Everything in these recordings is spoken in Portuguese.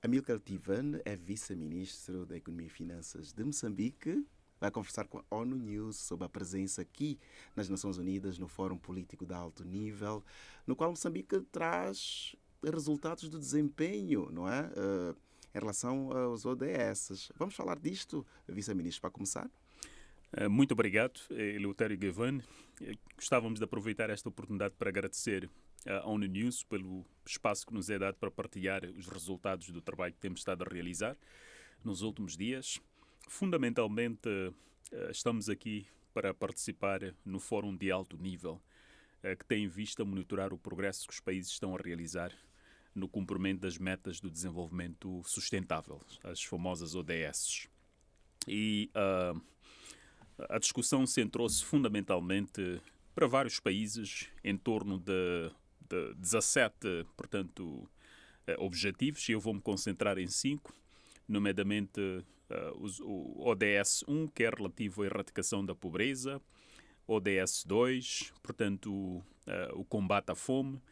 Amílcar Tivan é vice-ministro da Economia e Finanças de Moçambique. Vai conversar com a ONU News sobre a presença aqui nas Nações Unidas no Fórum Político de Alto Nível, no qual Moçambique traz resultados do desempenho, não é? Em relação aos ODS. Vamos falar disto, vice-ministro, para começar? Muito obrigado, Eleutério Gavan. Gostávamos de aproveitar esta oportunidade para agradecer à ONU News pelo espaço que nos é dado para partilhar os resultados do trabalho que temos estado a realizar nos últimos dias. Fundamentalmente, estamos aqui para participar no Fórum de Alto Nível, que tem em vista monitorar o progresso que os países estão a realizar no cumprimento das metas do desenvolvimento sustentável, as famosas ODS. E a discussão centrou-se fundamentalmente para vários países em torno de 17, portanto, objetivos, e eu vou-me concentrar em 5, nomeadamente o ODS 1, que é relativo à erradicação da pobreza, ODS 2, portanto, o combate à fome,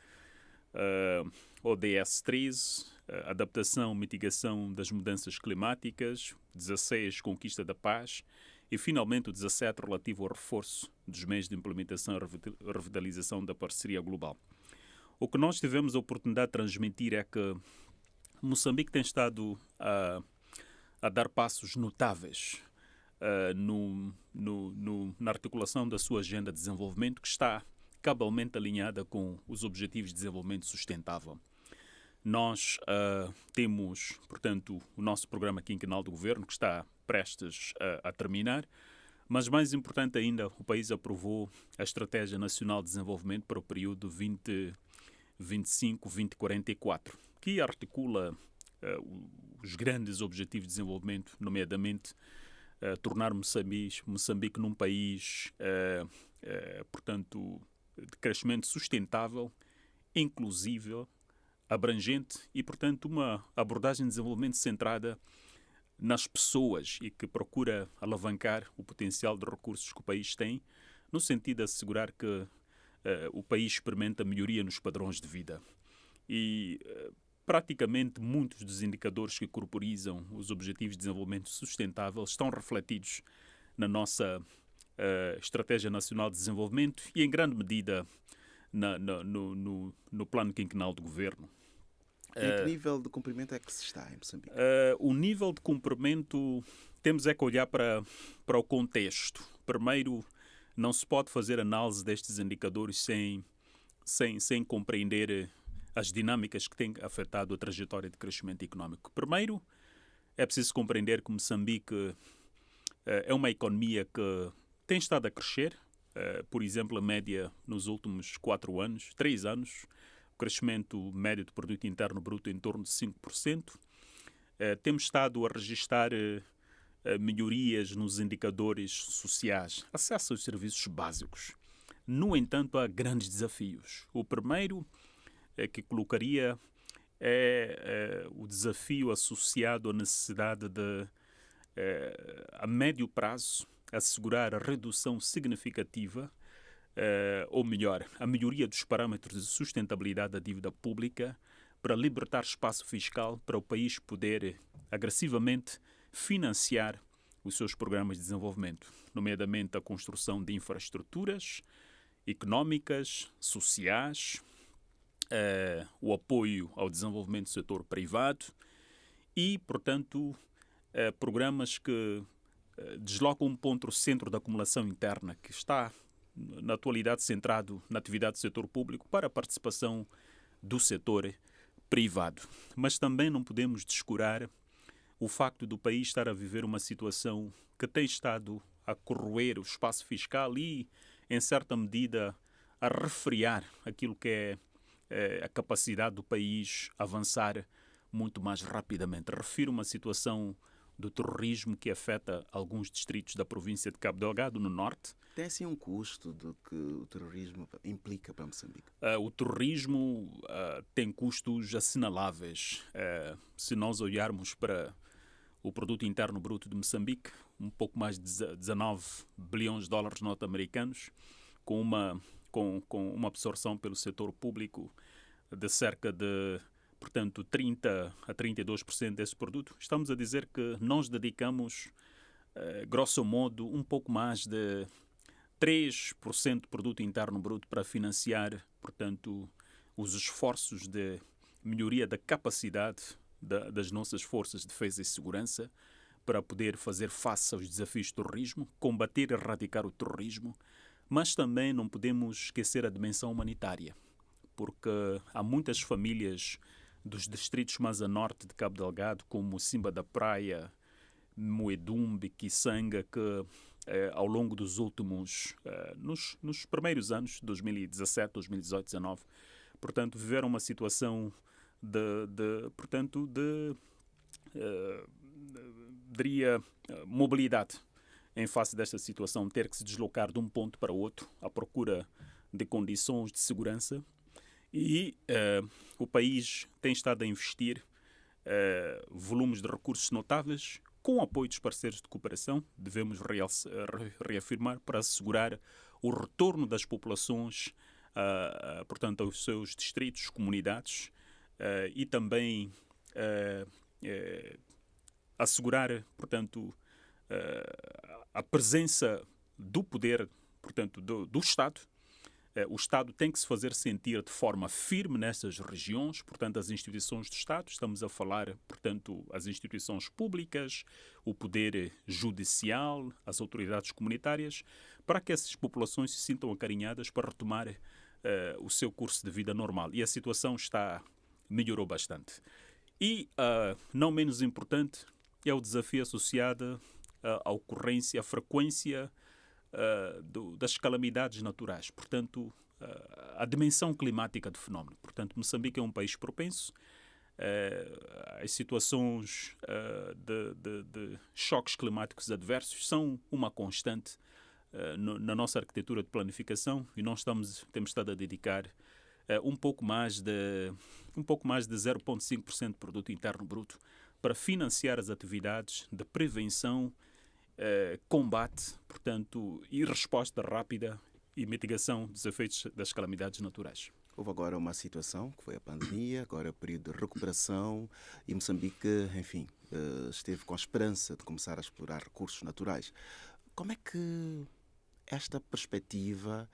ODS 3, adaptação e mitigação das mudanças climáticas, 16, conquista da paz, e, finalmente, o 17, relativo ao reforço dos meios de implementação e revitalização da parceria global. O que nós tivemos a oportunidade de transmitir é que Moçambique tem estado a dar passos notáveis na articulação da sua agenda de desenvolvimento, que está cabalmente alinhada com os Objetivos de Desenvolvimento Sustentável. Nós temos, portanto, o nosso programa quinquenal do governo, que está prestes a terminar, mas mais importante ainda, o país aprovou a Estratégia Nacional de Desenvolvimento para o período 2025-2044, que articula os grandes objetivos de desenvolvimento, nomeadamente tornar Moçambique num país, portanto, de crescimento sustentável, inclusível, abrangente e, portanto, uma abordagem de desenvolvimento centrada nas pessoas e que procura alavancar o potencial de recursos que o país tem, no sentido de assegurar que o país experimenta melhoria nos padrões de vida. E praticamente muitos dos indicadores que corporizam os Objetivos de Desenvolvimento Sustentável estão refletidos na nossa Estratégia Nacional de Desenvolvimento e, em grande medida, no plano quinquenal do governo. Em que nível de cumprimento é que se está em Moçambique? O nível de cumprimento, temos é que olhar para o contexto. Primeiro, não se pode fazer análise destes indicadores sem compreender as dinâmicas que têm afetado a trajetória de crescimento económico. Primeiro, é preciso compreender que Moçambique é uma economia que tem estado a crescer. Por exemplo, a média nos últimos 3 anos, o crescimento médio do produto interno bruto em torno de 5%. Temos estado a registrar melhorias nos indicadores sociais, acesso aos serviços básicos. No entanto, há grandes desafios. O primeiro que colocaria é o desafio associado à necessidade de, a médio prazo, assegurar a redução significativa, ou melhor, a melhoria dos parâmetros de sustentabilidade da dívida pública para libertar espaço fiscal para o país poder agressivamente financiar os seus programas de desenvolvimento, nomeadamente a construção de infraestruturas económicas, sociais, o apoio ao desenvolvimento do setor privado e, portanto, programas que deslocam um ponto ao centro da acumulação interna, que está, na atualidade, centrado na atividade do setor público para a participação do setor privado. Mas também não podemos descurar o facto do país estar a viver uma situação que tem estado a corroer o espaço fiscal e, em certa medida, a refriar aquilo que é a capacidade do país avançar muito mais rapidamente. Refiro uma situação do terrorismo que afeta alguns distritos da província de Cabo Delgado, no norte. Tem assim um custo do que o terrorismo implica para Moçambique? O terrorismo tem custos assinaláveis. Se nós olharmos para o produto interno bruto de Moçambique, um pouco mais de 19 bilhões de dólares norte-americanos, com uma absorção pelo setor público de cerca de portanto, 30% a 32% desse produto, estamos a dizer que nós dedicamos, grosso modo, um pouco mais de 3% do produto interno bruto para financiar, portanto, os esforços de melhoria da capacidade das nossas forças de defesa e segurança para poder fazer face aos desafios do terrorismo, combater e erradicar o terrorismo, mas também não podemos esquecer a dimensão humanitária, porque há muitas famílias dos distritos mais a norte de Cabo Delgado, como Simba da Praia, Moedumbe, Kisanga, que ao longo dos últimos, nos primeiros anos, 2017, 2018, 2019, portanto, viveram uma situação diria, mobilidade em face desta situação, ter que se deslocar de um ponto para outro à procura de condições de segurança. E o país tem estado a investir volumes de recursos notáveis com o apoio dos parceiros de cooperação, devemos reafirmar, para assegurar o retorno das populações, portanto, aos seus distritos, comunidades, e também assegurar, portanto, a presença do poder, portanto, do Estado. O Estado tem que se fazer sentir de forma firme nessas regiões, portanto, as instituições do Estado, estamos a falar, portanto, as instituições públicas, o poder judicial, as autoridades comunitárias, para que essas populações se sintam acarinhadas para retomar o seu curso de vida normal. E a situação melhorou bastante. E, não menos importante, é o desafio associado à ocorrência, à frequência das calamidades naturais, portanto, a dimensão climática do fenómeno. Portanto, Moçambique é um país propenso. As situações de choques climáticos adversos são uma constante na nossa arquitetura de planificação, e nós temos estado a dedicar um pouco mais de 0,5% do produto interno bruto para financiar as atividades de prevenção, combate, portanto, e resposta rápida e mitigação dos efeitos das calamidades naturais. Houve agora uma situação, que foi a pandemia, agora é o período de recuperação, e Moçambique, enfim, esteve com a esperança de começar a explorar recursos naturais. Como é que esta perspectiva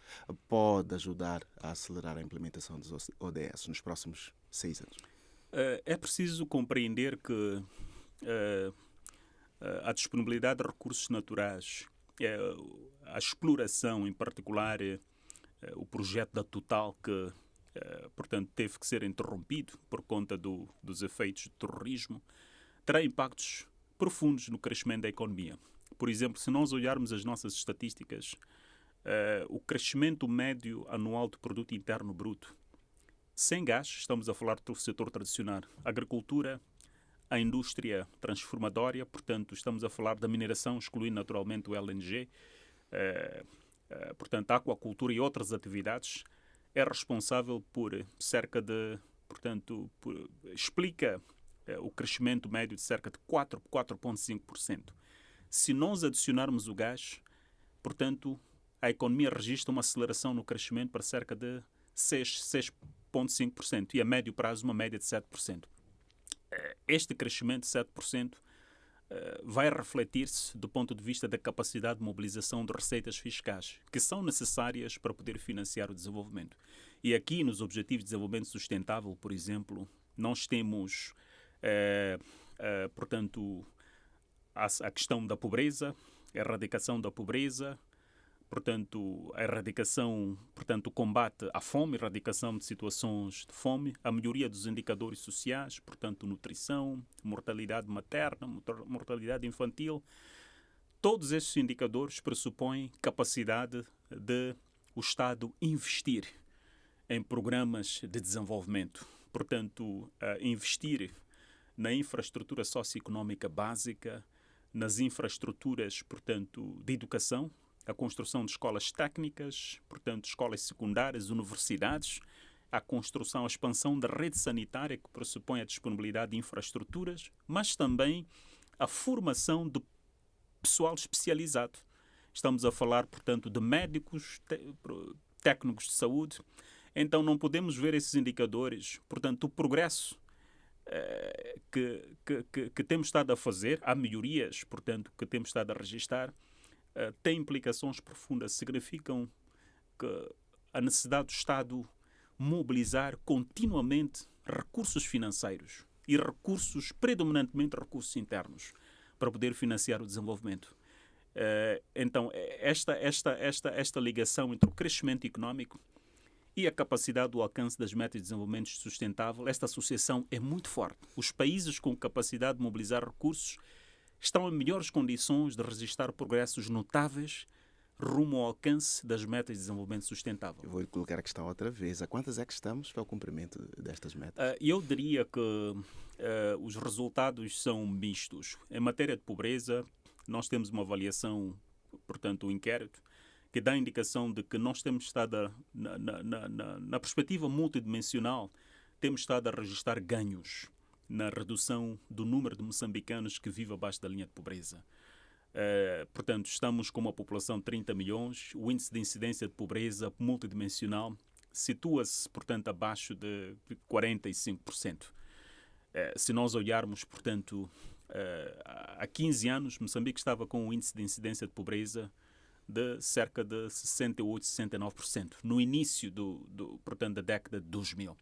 pode ajudar a acelerar a implementação dos ODS nos próximos 6 anos? É preciso compreender que a disponibilidade de recursos naturais, a exploração, em particular, o projeto da Total, que, portanto, teve que ser interrompido por conta dos efeitos do terrorismo, terá impactos profundos no crescimento da economia. Por exemplo, se nós olharmos as nossas estatísticas, o crescimento médio anual do produto interno bruto, sem gás, estamos a falar do setor tradicional, agricultura, a indústria transformadora, portanto, estamos a falar da mineração, excluindo naturalmente o LNG, portanto, a aquacultura e outras atividades, é responsável por cerca de, portanto, explica o crescimento médio de cerca de 4,5%. Se nós adicionarmos o gás, portanto, a economia registra uma aceleração no crescimento para cerca de 6,5% e a médio prazo uma média de 7%. Este crescimento de 7% vai refletir-se do ponto de vista da capacidade de mobilização de receitas fiscais, que são necessárias para poder financiar o desenvolvimento. E aqui, nos Objetivos de Desenvolvimento Sustentável, por exemplo, nós temos, portanto, a questão da pobreza, a erradicação da pobreza, portanto, a erradicação, portanto, o combate à fome, erradicação de situações de fome, a melhoria dos indicadores sociais, portanto, nutrição, mortalidade materna, mortalidade infantil. Todos esses indicadores pressupõem capacidade de o Estado investir em programas de desenvolvimento. Portanto, investir na infraestrutura socioeconómica básica, nas infraestruturas, portanto, de educação, a construção de escolas técnicas, portanto, escolas secundárias, universidades, a construção, a expansão da rede sanitária, que pressupõe a disponibilidade de infraestruturas, mas também a formação de pessoal especializado. Estamos a falar, portanto, de médicos, técnicos de saúde. Então, não podemos ver esses indicadores, portanto, o progresso que temos estado a fazer, há melhorias, portanto, que temos estado a registrar, têm implicações profundas, significam que a necessidade do Estado mobilizar continuamente recursos financeiros e recursos, predominantemente recursos internos, para poder financiar o desenvolvimento. Então, esta ligação entre o crescimento económico e a capacidade do alcance das metas de desenvolvimento sustentável, esta associação é muito forte. Os países com capacidade de mobilizar recursos estão em melhores condições de registrar progressos notáveis rumo ao alcance das metas de desenvolvimento sustentável. Eu vou colocar a questão outra vez. A quantas é que estamos para o cumprimento destas metas? Eu diria que os resultados são mistos. Em matéria de pobreza, nós temos uma avaliação, portanto, um inquérito, que dá a indicação de que nós temos estado, na perspectiva multidimensional, temos estado a registrar ganhos na redução do número de moçambicanos que vivem abaixo da linha de pobreza. Portanto, estamos com uma população de 30 milhões, o índice de incidência de pobreza multidimensional situa-se, portanto, abaixo de 45%. Se nós olharmos, portanto, há 15 anos, Moçambique estava com um índice de incidência de pobreza de cerca de 68%, 69%, no início portanto, da década de 2000.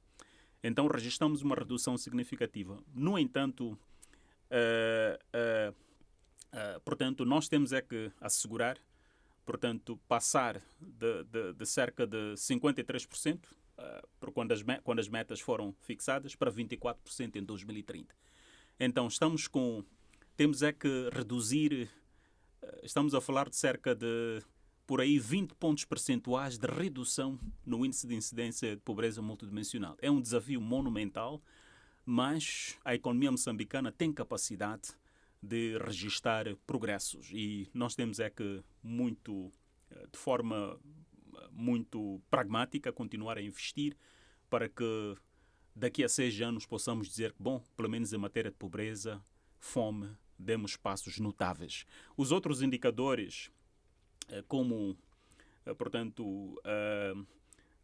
Então, registramos uma redução significativa. No entanto, portanto, nós temos é que assegurar, portanto, passar de cerca de 53%, quando as metas foram fixadas, para 24% em 2030. Então, temos é que reduzir, estamos a falar de cerca de, por aí, 20 pontos percentuais de redução no índice de incidência de pobreza multidimensional. É um desafio monumental, mas a economia moçambicana tem capacidade de registrar progressos e nós temos é que de forma muito pragmática, continuar a investir para que daqui a 6 anos possamos dizer que, bom, pelo menos em matéria de pobreza, fome, demos passos notáveis. Os outros indicadores, como, portanto,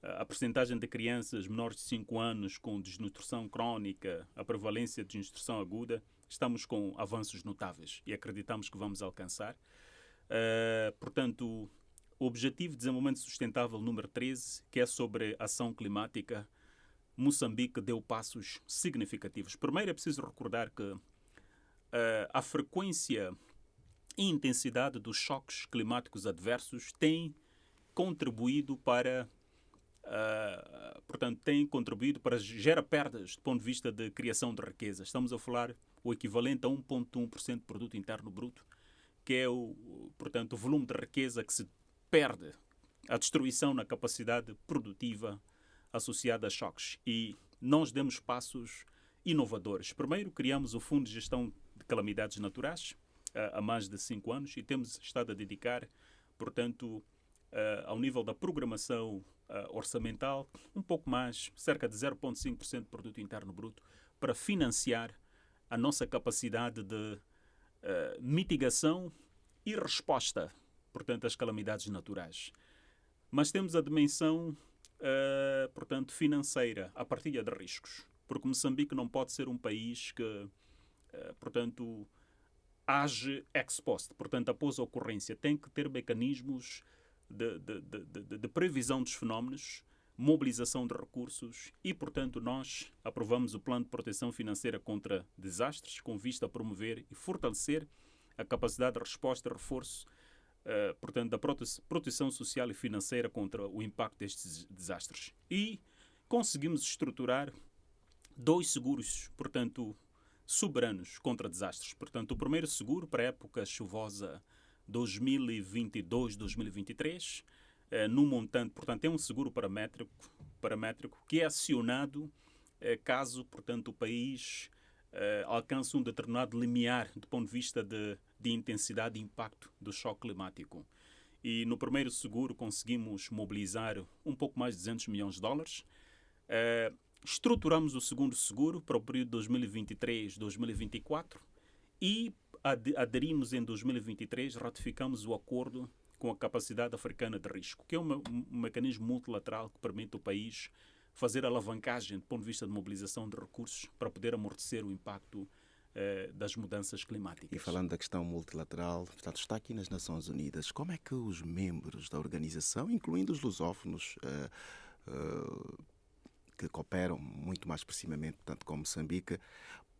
a percentagem de crianças menores de 5 anos com desnutrição crónica, a prevalência de desnutrição aguda, estamos com avanços notáveis e acreditamos que vamos alcançar. Portanto, o Objetivo de Desenvolvimento Sustentável número 13, que é sobre ação climática, Moçambique deu passos significativos. Primeiro é preciso recordar que a frequência e intensidade dos choques climáticos adversos tem contribuído para gerar perdas do ponto de vista de criação de riqueza. Estamos a falar o equivalente a 1,1% do produto interno bruto, que é o volume de riqueza que se perde, a destruição na capacidade produtiva associada a choques. E nós demos passos inovadores. Primeiro, criamos o Fundo de Gestão de Calamidades Naturais há mais de 5 anos e temos estado a dedicar, portanto, ao nível da programação orçamental, um pouco mais, cerca de 0,5% do produto interno bruto, para financiar a nossa capacidade de mitigação e resposta, portanto, às calamidades naturais. Mas temos a dimensão, portanto, financeira, a partilha de riscos, porque Moçambique não pode ser um país que, portanto, age ex post, portanto, após a ocorrência. Tem que ter mecanismos de previsão dos fenómenos, mobilização de recursos e, portanto, nós aprovamos o Plano de Proteção Financeira contra Desastres com vista a promover e fortalecer a capacidade de resposta e reforço, portanto, da proteção social e financeira contra o impacto destes desastres. E conseguimos estruturar 2 seguros, portanto, soberanos contra desastres. Portanto, o primeiro seguro para a época chuvosa 2022-2023, no montante, portanto, é um seguro paramétrico que é acionado caso, portanto, o país alcance um determinado limiar do ponto de vista de intensidade e impacto do choque climático. E no primeiro seguro conseguimos mobilizar um pouco mais de 200 milhões de dólares. Estruturamos o segundo seguro para o período 2023-2024 e aderimos em 2023, ratificamos o acordo com a Capacidade Africana de Risco, que é um mecanismo multilateral que permite ao país fazer alavancagem do ponto de vista de mobilização de recursos para poder amortecer o impacto das mudanças climáticas. E falando da questão multilateral, portanto, está aqui nas Nações Unidas. Como é que os membros da organização, incluindo os lusófonos, que cooperam muito mais proximamente, portanto, com Moçambique,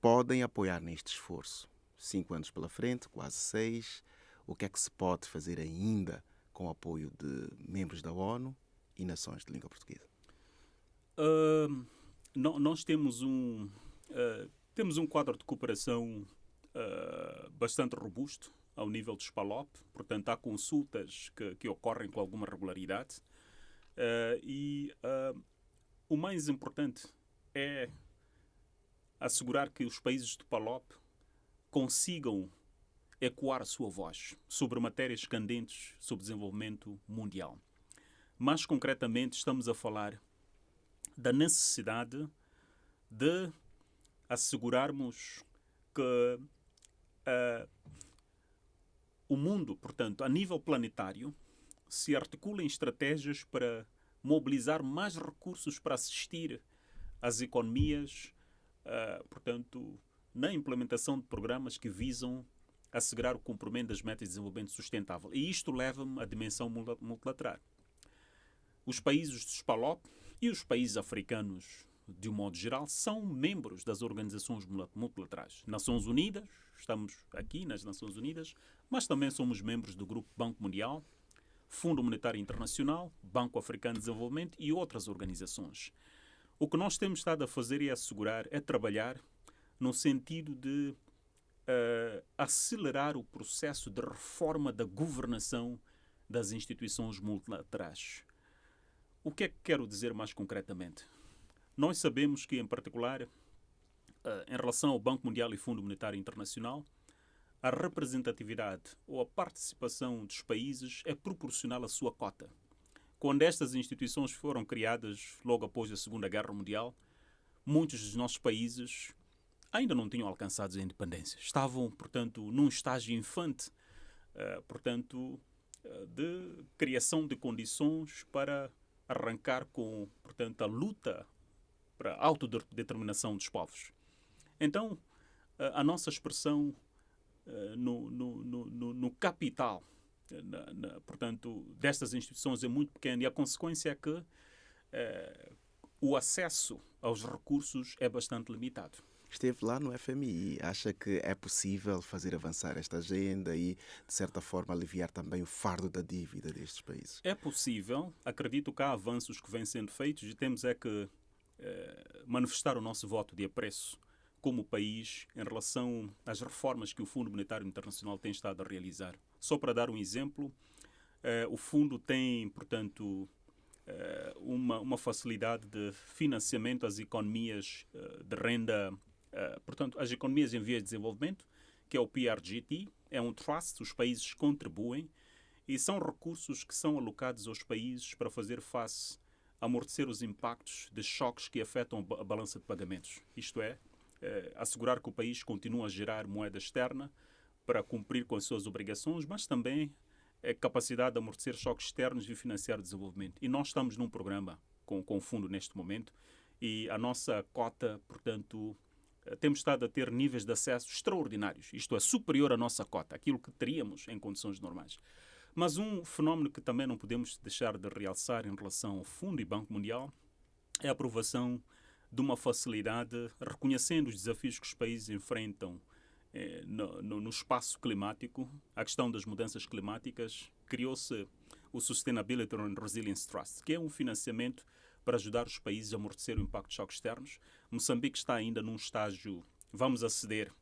podem apoiar neste esforço? 5 anos pela frente, quase 6. O que é que se pode fazer ainda com o apoio de membros da ONU e nações de língua portuguesa? Nós temos um quadro de cooperação bastante robusto ao nível dos PALOP, portanto há consultas que ocorrem com alguma regularidade o mais importante é assegurar que os países do PALOP consigam ecoar a sua voz sobre matérias candentes sobre desenvolvimento mundial. Mais concretamente, estamos a falar da necessidade de assegurarmos que o mundo, portanto, a nível planetário, se articula em estratégias para mobilizar mais recursos para assistir às economias, portanto, na implementação de programas que visam assegurar o cumprimento das metas de desenvolvimento sustentável. E isto leva-me à dimensão multilateral. Os países dos PALOP e os países africanos, de um modo geral, são membros das organizações multilaterais. Nações Unidas, estamos aqui nas Nações Unidas, mas também somos membros do Grupo Banco Mundial, Fundo Monetário Internacional, Banco Africano de Desenvolvimento e outras organizações. O que nós temos estado a fazer é trabalhar no sentido de acelerar o processo de reforma da governação das instituições multilaterais. O que é que quero dizer mais concretamente? Nós sabemos que, em particular, em relação ao Banco Mundial e Fundo Monetário Internacional, a representatividade ou a participação dos países é proporcional à sua cota. Quando estas instituições foram criadas logo após a Segunda Guerra Mundial, muitos dos nossos países ainda não tinham alcançado a independência. Estavam, portanto, num estágio infante, de criação de condições para arrancar com, portanto, a luta para a autodeterminação dos povos. Então, a nossa expressão no capital, portanto, destas instituições é muito pequena e a consequência é que o acesso aos recursos é bastante limitado. Esteve lá no FMI. Acha que é possível fazer avançar esta agenda e, de certa forma, aliviar também o fardo da dívida destes países? É possível. Acredito que há avanços que vêm sendo feitos e temos que manifestar o nosso voto de apreço como país em relação às reformas que o Fundo Monetário Internacional tem estado a realizar. Só para dar um exemplo, o fundo tem, portanto, uma facilidade de financiamento às economias de renda, portanto, às economias em vias de desenvolvimento, que é o PRGT, é um trust, os países contribuem e são recursos que são alocados aos países para fazer face, amortecer os impactos de choques que afetam a balança de pagamentos. Isto é, assegurar que o país continua a gerar moeda externa para cumprir com as suas obrigações, mas também a capacidade de amortecer choques externos e financiar o desenvolvimento. E nós estamos num programa com o fundo neste momento e a nossa cota, portanto, temos estado a ter níveis de acesso extraordinários. Isto é, superior à nossa cota, aquilo que teríamos em condições normais. Mas um fenómeno que também não podemos deixar de realçar em relação ao Fundo e Banco Mundial é a aprovação de uma facilidade, reconhecendo os desafios que os países enfrentam no espaço climático, a questão das mudanças climáticas, criou-se o Sustainability and Resilience Trust, que é um financiamento para ajudar os países a amortecer o impacto de choques externos. Moçambique está ainda num estágio, vamos aceder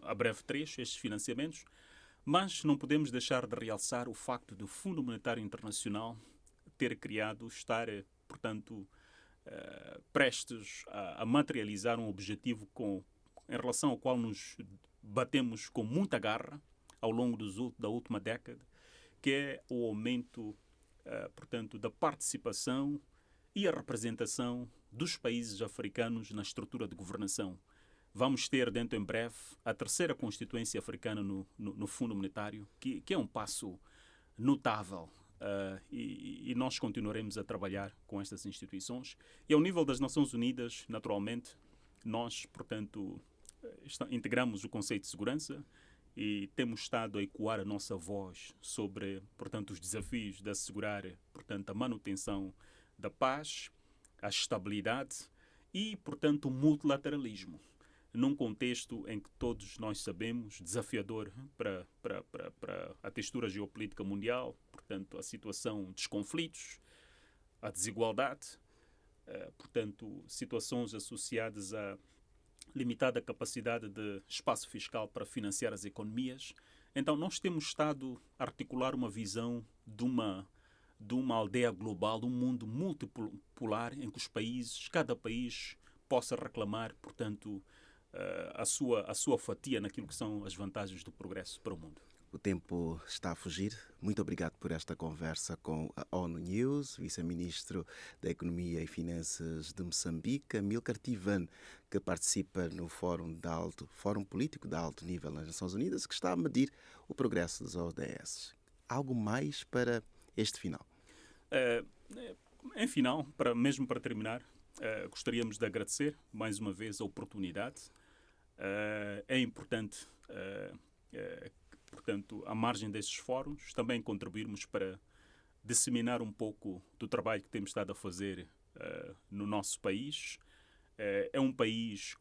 a breve trecho estes financiamentos, mas não podemos deixar de realçar o facto do Fundo Monetário Internacional ter criado, estar, portanto, prestes a materializar um objetivo em relação ao qual nos batemos com muita garra ao longo da última década, que é o aumento, portanto, da participação e a representação dos países africanos na estrutura de governação. Vamos ter, dentro em breve, a terceira Constituinte africana no Fundo Monetário, que é um passo notável e nós continuaremos a trabalhar com estas instituições. E ao nível das Nações Unidas, naturalmente, nós, portanto, integramos o conceito de segurança e temos estado a ecoar a nossa voz sobre, portanto, os desafios de assegurar, portanto, a manutenção da paz, a estabilidade e, portanto, o multilateralismo, num contexto em que todos nós sabemos desafiador para a textura geopolítica mundial, portanto, a situação dos conflitos, a desigualdade, portanto, situações associadas à limitada capacidade de espaço fiscal para financiar as economias. Então, nós temos estado a articular uma visão de uma aldeia global, de um mundo multipolar em que cada país possa reclamar, portanto, a sua fatia naquilo que são as vantagens do progresso para o mundo. O tempo está a fugir. Muito obrigado por esta conversa com a ONU News, vice-ministro da Economia e Finanças de Moçambique, Amílcar Tivan, que participa no Fórum Político de Alto Nível nas Nações Unidas, que está a medir o progresso dos ODS. Algo mais para este final? Em final, mesmo para terminar, gostaríamos de agradecer mais uma vez a oportunidade. É importante, portanto, à margem destes fóruns, também contribuirmos para disseminar um pouco do trabalho que temos estado a fazer no nosso país. É um país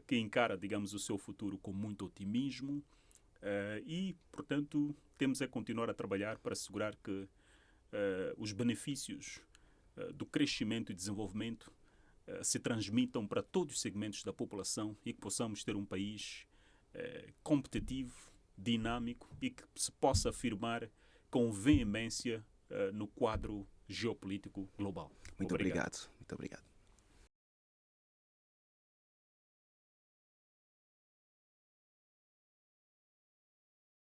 que encara, digamos, o seu futuro com muito otimismo e, portanto, temos a continuar a trabalhar para assegurar que os benefícios do crescimento e desenvolvimento se transmitam para todos os segmentos da população e que possamos ter um país competitivo, dinâmico e que se possa afirmar com veemência no quadro geopolítico global. Muito obrigado. Muito obrigado.